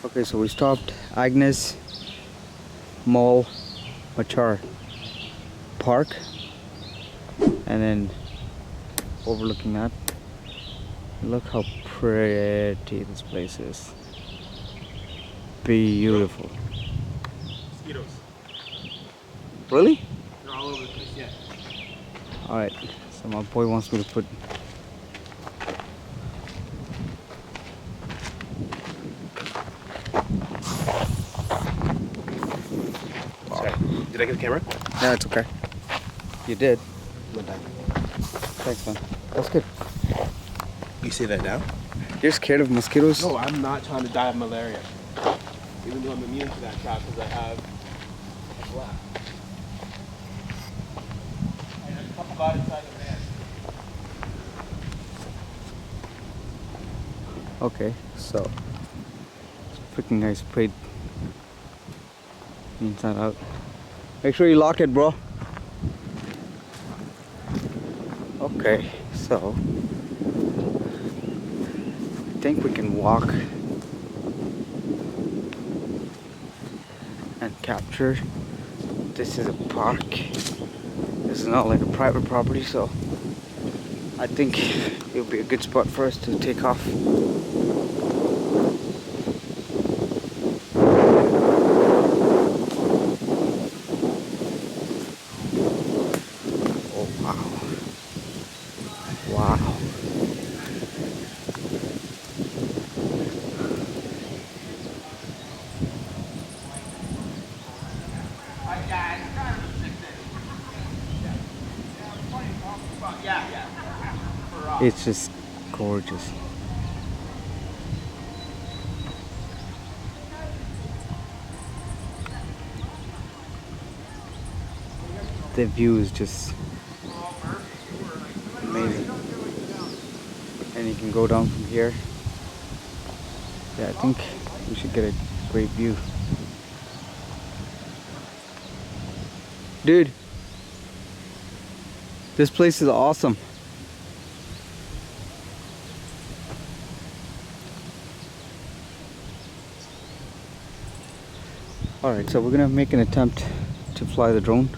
Okay, so we stopped Agnes Maule Machar Park, and then overlooking that, look how pretty this place is. Beautiful. Mosquitoes. Really? They're all over the place, yeah. Alright, so my boy wants me to put. Sorry. Did I get the camera? No, it's okay. You did. No bad. Thanks, man. That's good. You say that now? You're scared of mosquitoes? No, I'm not trying to die of malaria. Even though I'm immune to that crap because I have a black. I have a couple got inside the van. Okay, so freaking guys sprayed inside out. Make sure you lock it, bro. Okay, so I think we can walk and capture. This is a park. This is not like a private property, so I think it'll be a good spot for us to take off. Oh wow. Wow. It's just gorgeous. The view is just amazing. And you can go down from here. Yeah, I think we should get a great view. Dude, this place is awesome. Alright, so we're gonna make an attempt to fly the drone.